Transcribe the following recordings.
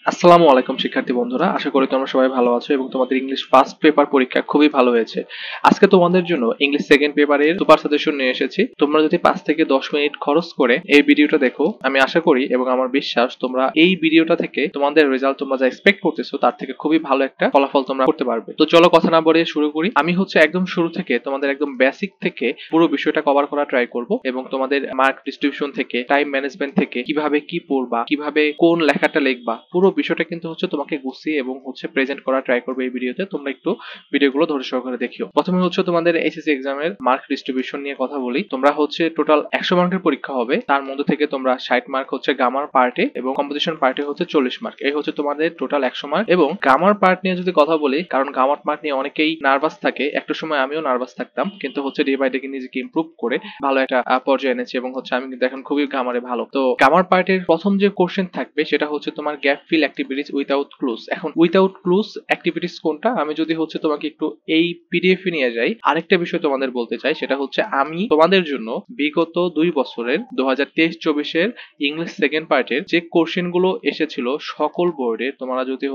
আসসালামু আলাইকুম শিক্ষার্থী বন্ধুরা, আশা করি তোমরা সবাই ভালো আছো এবং তোমাদের ইংলিশ ফার্স্ট পেপার পরীক্ষা খুবই ভালো হয়েছে। আজকে তোমাদের জন্য ইংলিশ সেকেন্ড পেপারের সুপার সাজেশন নিয়ে এসেছি। তোমরা যদি 5 থেকে 10 মিনিট খরচ করে এই ভিডিওটা দেখো, আমি আশা করি এবং আমার বিশ্বাস তোমরা এই ভিডিওটা থেকে তোমাদের রেজাল্ট তোমরা যা এক্সপেক্ট করতেছো তার থেকে খুবই ভালো একটা ফলাফল তোমরা করতে পারবে। তো চলো কথা না বাড়িয়ে শুরু করি। আমি একদম শুরু থেকে তোমাদের একদম বেসিক থেকে পুরো বিষয়টা কভার করা ট্রাই করব এবং তোমাদের মার্ক ডিস্ট্রিবিউশন থেকে, টাইম ম্যানেজমেন্ট থেকে, কিভাবে কি পড়বা, কিভাবে কোন লেখাটা লিখবা, পুরো বিষয়টা কিন্তু তোমাকে গুছিয়ে এবং প্রেজেন্ট করা ট্রাই করবে এই ভিডিওতে। তোমরা একটু ভিডিওগুলো ধৈর্য সহকারে দেখিও। প্রথমে তোমাদের এসএসসি এক্সামের মার্ক ডিস্ট্রিবিউশন নিয়ে কথা বলি। তোমরা টোটাল 100 মার্কের পরীক্ষা হবে, তার মধ্যে থেকে তোমরা 60 মার্ক গ্রামার পার্টে এবং কম্পোজিশন পার্টে 40 মার্ক। এই তোমাদের টোটাল 100 মার্ক। এবং গ্রামার পার্ট নিয়ে যদি কথা বলি, কারণ গ্রামার পার্ট নিয়ে অনেকেই নার্ভাস থাকে, একটা সময় আমিও নার্ভাস থাকতাম, কিন্তু ডে বাই ডে নিজেকে ইমপ্রুভ করে ভালো একটা পর্যায়ে এনেছি এবং আমি কিন্তু এখন খুবই গ্রামারে ভালো। তো গ্রামার পার্টের প্রথম যে কোশ্চেন থাকবে সেটা তোমার gap fill activities without clues. এখন উইদাউট ক্লুজ অ্যাক্টিভিটিস কোনটা, আমি যদি তোমাকে একটু এই পিডিএফ এ নিয়ে যাই, আরেকটা বিষয় তোমাদের বলতে চাই, সেটা আমি তোমাদের জন্য বিগত 2 বছরের 2023-24 এর ইংলিশ সেকেন্ড পার্টের যে কোশ্চেন গুলো এসেছিল সকল বোর্ডে, তোমরা যদি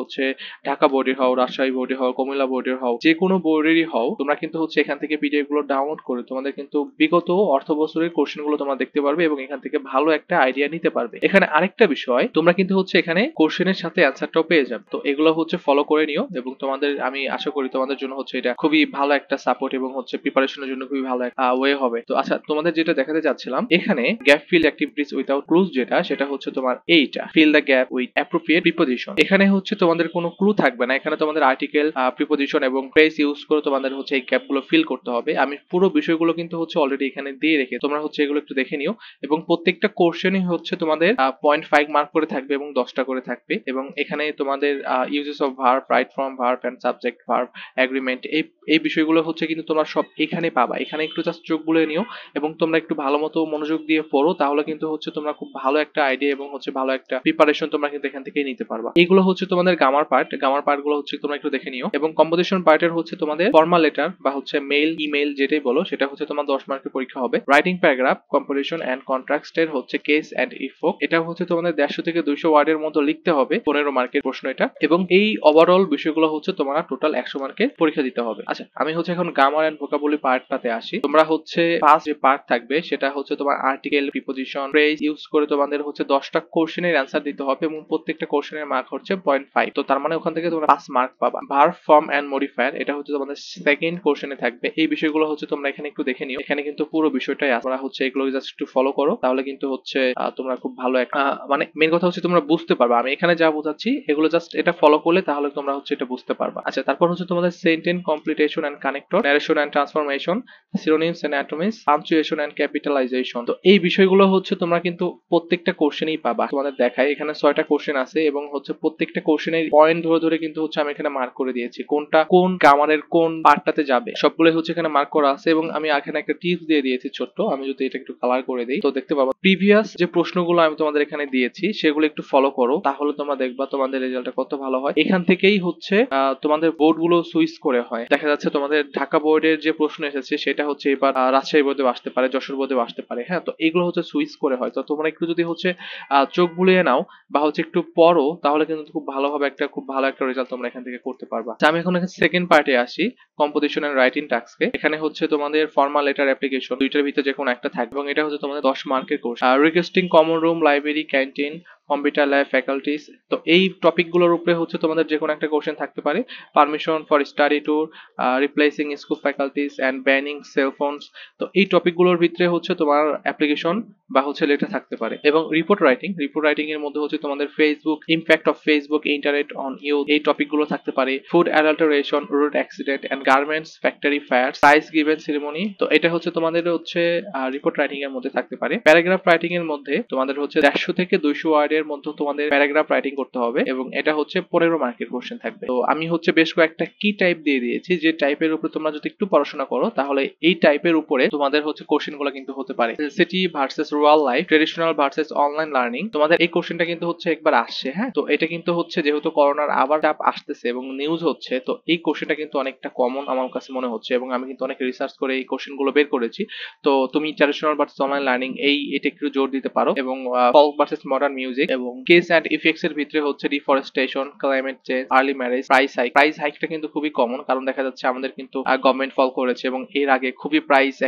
ঢাকা বোর্ডের হও, রাজশাহী বোর্ডের হও, কুমিল্লা বোর্ডের হও, যে কোনো বোর্ডেরই হও, তোমরা কিন্তু এখান থেকে পিডিএফ গুলো ডাউনলোড করে তোমাদের কিন্তু বিগত অর্থ বছরের কোশ্চেন গুলো তোমরা দেখতে পারবে এবং এখান থেকে ভালো একটা আইডিয়া নিতে পারবে। এখানে আরেকটা বিষয়, তোমরা কিন্তু এখানে কোশ্চেনের সাথে অ্যান্সারটাও পেয়ে যাবে। তো এগুলো ফলো করে নিও এবং তোমাদের, আমি আশা করি তোমাদের জন্য এটা খুবই ভালো একটা সাপোর্ট এবং প্রিপারেশনের জন্য খুবই ভালো একটা ওয়ে হবে। তো আচ্ছা, তোমাদের যেটা দেখাতে যাচ্ছিলাম, এখানে gap fill activities without clues সেটা তোমার এইটা, fill the gap with appropriate preposition. এখানে তোমাদের কোনো ক্লু থাকবে না, এখানে তোমাদের আর্টিকেল, প্রিপোজিশন এবং ফ্রেজ ইউজ করে তোমাদের এই গ্যাপ গুলো ফিল করতে হবে। আমি পুরো বিষয়গুলো কিন্তু অলরেডি এখানে দিয়ে রেখে, তোমরা এগুলো একটু দেখে নিও। এবং প্রত্যেকটা কোশ্চেনই তোমাদের 0.5 মার্ক করে থাকবে এবং 10টা করে থাকবে। এবং এখানে তোমাদের uses of verb, right form verb and subject verb, agreement, এই বিষয়গুলো কিন্তু তোমরা সব এখানে পাবা। এখানে একটু জাস্ট চোখ বুলিয়ে নিও এবং তোমরা একটু ভালো মতো মনোযোগ দিয়ে পড়ো, তাহলে কিন্তু তোমরা খুব ভালো একটা আইডিয়া এবং ভালো একটা প্রিপারেশন তোমরা কিন্তু এখান থেকে নিতে পারবা। এগুলো তোমাদের গ্রামার পার্ট গুলো তোমরা একটু দেখে নিও। এবং কম্পোজিশন পার্টের তোমাদের ফর্মাল লেটার বা মেইল, ইমেইল যেটাই বলো, সেটা তোমার 10 মার্কের পরীক্ষা হবে। রাইটিং প্যারাগ্রাফ, কম্পোজিশন এন্ড কন্ট্রাস্টের কেস এন্ড ইফোক, এটা তোমাদের 150 থেকে 200 ওয়ার্ডের মতো লিখতে হবে, 15 মার্কের প্রশ্ন এটা। এবং এই ওভারঅল বিষয়গুলো তোমরা টোটাল 100 মার্কের পরীক্ষা দিতে হবে। আচ্ছা, আমি এখন গ্রামার এন্ড ভোকাবুলারি পার্টটাতে আসি। তোমরা ফার্স্ট যে পার্ট থাকবে সেটা তোমার আর্টিকেল, প্রিপোজিশন, ফ্রেজ ইউজ করে তোমাদের 10টা কোশ্চেনের অ্যান্সার দিতে হবে এবং প্রত্যেকটা কোশ্চেনের মার্ক 0.5। তো তার মানে ওখান থেকে তোমরা 5 মার্ক পাবা। ভার্ব, ফর্ম এন্ড মডিফায়ার, এটা তোমাদের সেকেন্ড কোশ্চেনে থাকবে। এই বিষয়গুলো তোমরা এখানে একটু দেখে নিও। এখানে কিন্তু পুরো বিষয়টাই তোমরা এগুলো জাস্ট একটু ফলো করো, তাহলে কিন্তু তোমরা খুব ভালো একটা মানে মেন কথা তোমরা বুঝতে পারবা। আমি এখানে যা বোঝাচ্ছি এগুলো জাস্ট এটা ফলো করলে তাহলে তোমরা এটা বুঝতে পারবা। আচ্ছা, তারপর তোমাদের sentence completion and connector, narration and transformation, synonyms and antonyms, punctuation and capitalization. তো এই বিষয়গুলো তোমরা কিন্তু প্রত্যেকটা কোশ্চেনেই পাবা। তোমাদের দেখাই, এখানে 6টা কোশ্চেন আছে এবং প্রত্যেকটা কোশ্চেনের পয়েন্ট ধরে ধরে কিন্তু আমি এখানে মার্ক করে দিয়েছি, কোনটা কোন গ্রামারের কোন পার্টটাতে যাবে, সবগুলোই এখানে মার্ক করা আছে। এবং আমি এখানে একটা টিপস দিয়ে দিয়েছি ছোট্ট, আমি যদি এটা একটু কালার করে দিই তো দেখতে পাবো প্রিভিয়াস যে প্রশ্নগুলো আমি তোমাদের এখানে দিয়েছি সেগুলো একটু ফলো করো, তাহলে তোমরা দেখবা তোমাদের রেজাল্টটা কত ভালো হয়। এখান থেকেই তোমাদের বোর্ড গুলো সুইচ করে হয়। দেখা যাচ্ছে তোমাদের ঢাকা বোর্ডের যে প্রশ্ন এসেছে সেটা এবার রাজশাহী বোর্ডে আসতে পারে, যশোর বোর্ডে আসতে পারে। হ্যাঁ, তো এগুলো সুইচ করে হয়। তো তোমরা একটু যদি চোখ বুলিয়ে নাও বা একটু পড়ো, তাহলে কিন্তু খুব ভালো একটা রেজাল্ট তোমরা এখান থেকে করতে পারবা। আমি এখন সেকেন্ড পার্টে আসি, কম্পোজিশন এন্ড রাইটিং টাস্কে। এখানে তোমাদের ফর্মাল লেটার অ্যাপ্লিকেশন, দুইটার ভিতরে যে কোনো একটা থাকবে এবং এটা তোমাদের 10 মার্কের course. Requesting common room, library, canteen, computer lab, faculties. তো এই টপিকগুলোর উপরে তোমাদের যে কোনো একটা কোশ্চেন থাকতে পারে। Permission for study tour, replacing school faculties and banning cellphones. তো এই টপিকগুলোর ভিতরে তোমার অ্যাপ্লিকেশন বা লেটার থাকতে পারে। এবং রিপোর্ট রাইটিং এর মধ্যে তোমাদের Facebook, impact of Facebook internet on youth, এই টপিকগুলো থাকতে পারে। Food adulteration, road accident and garments factory fire, prize giving ceremony. তো এটা তোমাদের রিপোর্ট রাইটিং এর মধ্যে থাকতে পারে। প্যারাগ্রাফ রাইটিং এর মধ্যে তোমাদের 150 থেকে 200 ওয়ার্ডের মধ্যে তোমাদের প্যারাগ্রাফ রাইটিং করতে হবে এবং এটা 15 মার্কের কোশ্চেন থাকবে। তো আমি বেশ কয়েকটা কি টাইপ দিয়ে দিয়েছি, যে টাইপের উপরে তোমরা যদি একটু পড়াশোনা করো তাহলে এই টাইপের উপরে তোমাদের কোশ্চেন গুলো কিন্তু হতে পারে। City versus rural life, traditional versus online learning, তোমাদের এই কোশ্চেনটা কিন্তু একবার আসছে। হ্যাঁ, তো এটা কিন্তু যেহেতু করোনার আবার চাপ আসতেছে এবং নিউজ হচ্ছে, তো এই কোশ্চেনটা কিন্তু অনেকটা কমন আমার কাছে মনে হচ্ছে এবং আমি কিন্তু অনেক রিসার্চ করে এই কোশ্চেন গুলো বের করেছি। তো তুমি ট্রেডিশনাল ভার্সেস অনলাইন লার্নিং এটা একটু জোর দিতে পারো। এবং ফোক ভার্সেস মডার্ন মিউজিক, এবং কেস অ্যান্ড ইফেক্টস এর ভিতরে হচ্ছে deforestation, climate change, early marriage, price হাইকটা কিন্তু খুবই কমন, কারণ দেখা যাচ্ছে আমাদের কিন্তু গভর্নমেন্ট ফল করেছে এবং এর আগে খুবই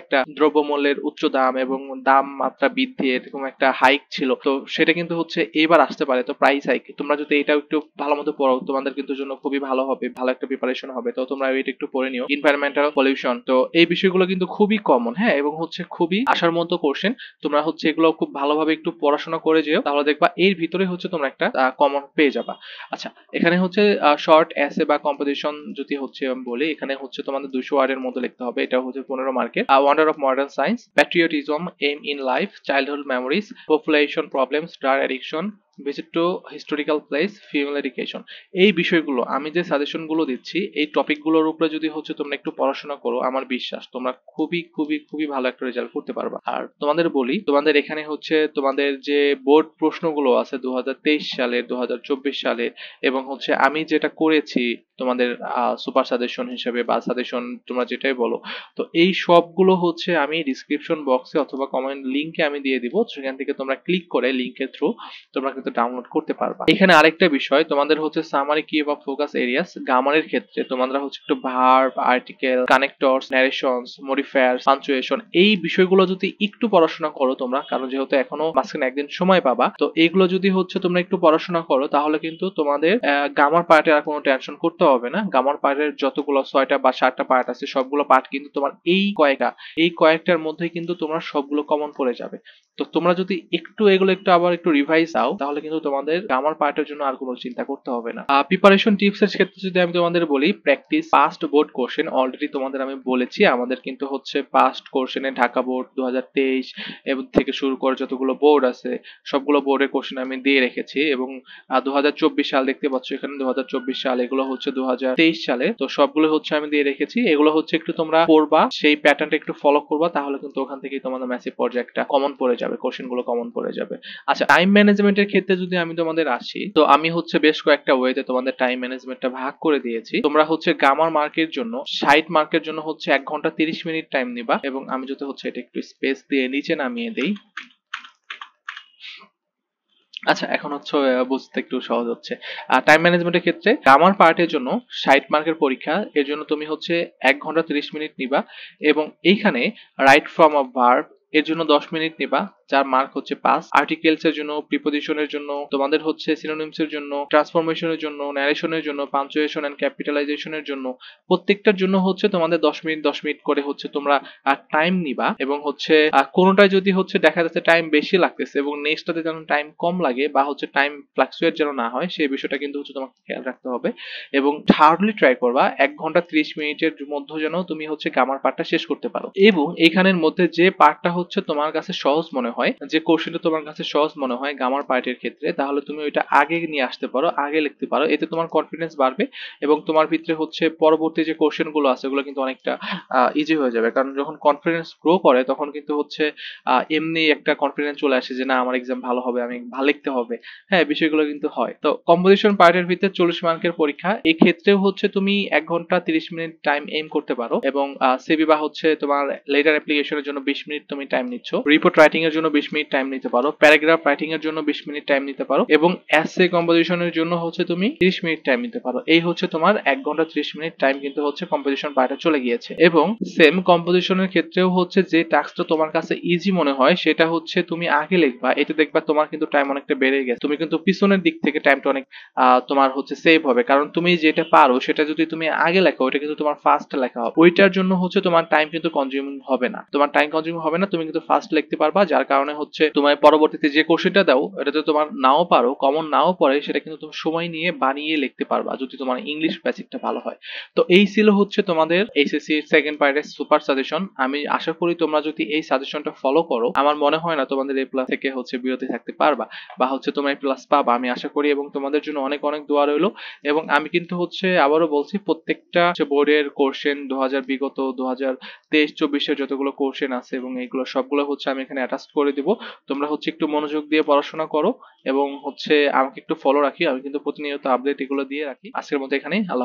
একটা দ্রব্যমূল্যের উচ্চ দাম এবং দাম মাত্রা বৃদ্ধি এরকম একটা হাইক ছিল, তো সেটা কিন্তু হচ্ছে এবার আসতে পারে। তো প্রাইস হাইক তোমরা যদি এটাও একটু ভালো মতো পড়ো তোমাদের কিন্তু জন্য খুবই ভালো হবে, ভালো একটা প্রিপারেশন হবে। তো তোমরা এটা একটু পড়ে নিও, এনভায়রনমেন্টাল পলিউশন। তো এই বিষয়গুলো কিন্তু খুবই কমন, হ্যাঁ, এবং হচ্ছে খুবই আসার মতো কোশ্চেন। তোমরা হচ্ছে এগুলো খুব ভালোভাবে একটু পড়াশোনা করে যেও, তাহলে দেখবা এর ভিতরে হচ্ছে তোমরা একটা কমন পেয়ে যাবা। আচ্ছা, এখানে হচ্ছে শর্ট এসে বা কম্পোজিশন যদি হচ্ছে আমি বলি, এখানে হচ্ছে তোমাদের 200 ওয়ার্ডের মধ্যে লিখতে হবে। এটা হচ্ছে 15 মার্কের। Wonder of modern science, patriotism, aim in life, childhood memories, population problems, drug addiction, visit to historical place, female education. এই বিষয়গুলো আমি যে সাজেশন গুলো দিচ্ছি এই টপিক গুলোর উপরে যদি হচ্ছে তোমরা একটু পড়াশোনা করো, আমার বিশ্বাস তোমরা খুবই খুবই খুবই ভালো একটা রেজাল্ট করতে পারবা। আর তোমাদের বলি, তোমাদের এখানে হচ্ছে তোমাদের যে বোর্ড প্রশ্নগুলো আছে 2023 সালের, 2024 সালের, এবং হচ্ছে আমি যেটা করেছি তোমাদের সুপার সাজেশন হিসেবে বা সাজেশন তোমরা যেটাই বলো, তো এই সবগুলো হচ্ছে আমি ডিসক্রিপশন বক্সে অথবা কমেন্ট লিংকে আমি দিয়ে দিব, সেখান থেকে তোমরা ক্লিক করে লিংকের থ্রু তোমরা কিন্তু ডাউনলোড করতে পারবা। এখানে আরেকটা বিষয়, তোমাদের হচ্ছে সামারি কি বা ফোকাস এরিয়াস গ্রামারের ক্ষেত্রে তোমরা হচ্ছে একটু verb, article, connectors, narrations, modifiers, punctuation, এই বিষয়গুলো যদি একটু পড়াশোনা করো তোমরা, কারণ যেহেতু এখনো মাঝখানে একদিন সময় পাবা, তো এইগুলো যদি হচ্ছে তোমরা একটু পড়াশোনা করো তাহলে কিন্তু তোমাদের গ্রামার পার্টের আর কোনো টেনশন করতে হবে না। গ্রামার পার্টের যতগুলো 6টা বা 7টা পার্ট আছে সবগুলো পার্ট কিন্তু তোমার এই কয়েকটার মধ্যে কিন্তু তোমরা সবগুলো কমন পড়ে যাবে। তো তোমরা যদি এগুলো একটু আবার একটু রিভাইজ দাও তাহলে কিন্তু তোমাদের গ্রামার পার্টের জন্য আর কোনো চিন্তা করতে হবে না। প্রিপারেশন টিপস এর ক্ষেত্রে যদি আমি তোমাদের বলি, practice past board question. Already তোমাদের আমি বলেছি আমাদের কিন্তু হচ্ছে পাস্ট কোশ্চেনে ঢাকা বোর্ড 2023 এবং থেকে শুরু করে যতগুলো বোর্ড আছে সবগুলো বোর্ডের কোশ্চেন আমি দিয়ে রেখেছি, এবং 2024 সাল দেখতে পাচ্ছ এখানে 2024 সাল, এগুলো হচ্ছে 2023 সালে, তো সবগুলো হচ্ছে আমি দিয়ে রেখেছি। এগুলো হচ্ছে একটু তোমরা পড়বা, সেই প্যাটার্নটা একটু ফলো করবা, তাহলে কিন্তু ওখান থেকে তোমাদের ম্যাসিভ পর্যায়ে একটা কমন পড়ে যাবে, কোশ্চেন গুলো কমন পড়ে যাবে। আচ্ছা, টাইম ম্যানেজমেন্টের ক্ষেত্রে যদি আমি তোমাদের আসি, তো আমি হচ্ছে বেশ কয়েকটা ওয়েতে তোমাদের টাইম ম্যানেজমেন্টটা ভাগ করে দিয়েছি। তোমরা হচ্ছে গ্রামার মার্কের জন্য 60 মার্কের জন্য হচ্ছে 1 ঘন্টা 30 মিনিট টাইম নিবা, এবং আমি যদি হচ্ছে এটা একটু স্পেস দিয়ে নিচে নামিয়ে দেই। আচ্ছা, এখন হচ্ছে বুঝতে একটু সহজ হচ্ছে। টাইম ম্যানেজমেন্টের ক্ষেত্রে গ্রামার পার্টের জন্য 60 মার্কের পরীক্ষা, এর জন্য তুমি হচ্ছে 1 ঘন্টা 30 মিনিট নিবা, এবং এইখানে রাইট ফর্ম অফ ভার্ব এর জন্য 10 মিনিট নিবা, যার মার্ক হচ্ছে 5। আর্টিকেলস এর জন্য, প্রিপোজিশনের জন্য, তোমাদের হচ্ছে সিনোনিমস এর জন্য, ট্রান্সফরমেশনের জন্য, ন্যারেশনের জন্য, পাঞ্চুয়েশন এন্ড ক্যাপিটালাইজেশনের জন্য, প্রত্যেকটার জন্য হচ্ছে তোমাদের 10 মিনিট 10 মিনিট করে হচ্ছে তোমরা টাইম নিবা, এবং হচ্ছে কোনোটায় যদি হচ্ছে দেখা যাচ্ছে টাইম বেশি লাগতেছে এবং নেক্সটটাতে যেন টাইম কম লাগে বা হচ্ছে টাইম ফ্লাকচুয়েট যেন না হয়, সেই বিষয়টা কিন্তু হচ্ছে তোমাকে খেয়াল রাখতে হবে। এবং হার্ডলি ট্রাই করবা 1 ঘন্টা 30 মিনিটের মধ্যে যেন তুমি হচ্ছে গ্রামার পার্টটা শেষ করতে পারো, এবং এইখানের মধ্যে যে পার্টটা হচ্ছে তোমার কাছে সহজ মনে হয়, যে কোশ্চেনটা তোমার কাছে সহজ মনে হয় গ্রামার পার্টের ক্ষেত্রে, তাহলে তুমি ওইটা আগে নিয়ে আসতে পারো, আগে লিখতে পারো, এতে তোমার কনফিডেন্স বাড়বে এবং তোমার ভিতরে হচ্ছে পরবর্তী যে কোশ্চেন গুলো আছে ওগুলো কিন্তু অনেকটা ইজি হয়ে যাবে। কারণ যখন কনফিডেন্স গ্রো করে তখন কিন্তু হচ্ছে এমনি একটা কনফিডেন্স চলে আসে যে না, আমার এক্সাম ভালো হবে, আমি ভালো লিখতে হবে, হ্যাঁ, বিষয়গুলো কিন্তু হয়। তো কম্পোজিশন পার্টের ভিতরে 40 মার্কের পরীক্ষা, এই ক্ষেত্রেও হচ্ছে তুমি 1 ঘন্টা 30 মিনিট টাইম এম করতে পারো, এবং সিভি বা হচ্ছে তোমার লেটার অ্যাপ্লিকেশনের জন্য 20 মিনিট তুমি টাইম নিচ্ছ, রিপোর্ট রাইটিং এর জন্য 20 মিনিট টাইম নিতে পারো, প্যারাগ্রাফ রাইটিং এর জন্য 20 মিনিট টাইম নিতে পারো, এবং এসে কম্পোজিশনের জন্য হচ্ছে তুমি 30 মিনিট টাইম নিতে পারো। এই হচ্ছে তোমার 1 ঘন্টা 30 মিনিট টাইম কিন্তু হচ্ছে কম্পোজিশন পার্টে চলে গিয়েছে। এবং সেম কম্পোজিশনের ক্ষেত্রেও হচ্ছে যে টাস্কটা তোমার কাছে ইজি মনে হয় সেটা হচ্ছে তুমি আগে লিখবা, এতে দেখবা তোমার কিন্তু টাইম অনেকটা বেড়ে গেছে, তুমি কিন্তু পিছনের দিক থেকে টাইমটা অনেক তোমার হচ্ছে সেভ হবে, কারণ তুমি যেটা পারো সেটা যদি তুমি আগে লেখো ওইটা কিন্তু তোমার ফার্স্ট লেখা হবে, ওইটার জন্য হচ্ছে তোমার টাইম কিন্তু কনজিউমিং হবে না, তুমি কিন্তু ফার্স্ট লিখতে পারবা, যার কারণে হচ্ছে তোমার পরবর্তীতে যে কোশ্চেনটা দাও এটাতে তোমার নাও পারো, কমন নাও পড়ে, সেটা কিন্তু তুমি সময় নিয়ে বানিয়ে লিখতে পারবা যদি তোমার ইংলিশ বেসিকটা ভালো হয়। তো এই ছিল হচ্ছে তোমাদের এইচএসসি সেকেন্ড পার্টের সুপার সাজেশন। আমি আশা করি তোমরা যদি এই সাজেশনটা ফলো করো, আমার মনে হয় না তোমাদের এ প্লাস থেকে হচ্ছে বিরতি থাকতে পারবা, বা হচ্ছে তোমরা এ প্লাস পাবা, আমি আশা করি, এবং তোমাদের জন্য অনেক অনেক দোয়া রইলো। এবং আমি কিন্তু হচ্ছে আবারও বলছি, প্রত্যেকটা বোর্ডের কোশ্চেন বিগত 2023-24 যতগুলো কোশ্চেন আছে এবং এইগুলো সবগুলো হচ্ছে আমি এখানে অ্যাটাচ করে দিব। তোমরা হচ্ছে একটু মনোযোগ দিয়ে পড়াশোনা করো এবং হচ্ছে আমাকে একটু ফলো রাখি, আমি কিন্তু প্রতিনিয়ত আপডেট এগুলো দিয়ে রাখি। আজকের মতো এখানেই, আল্লাহ হাফেজ।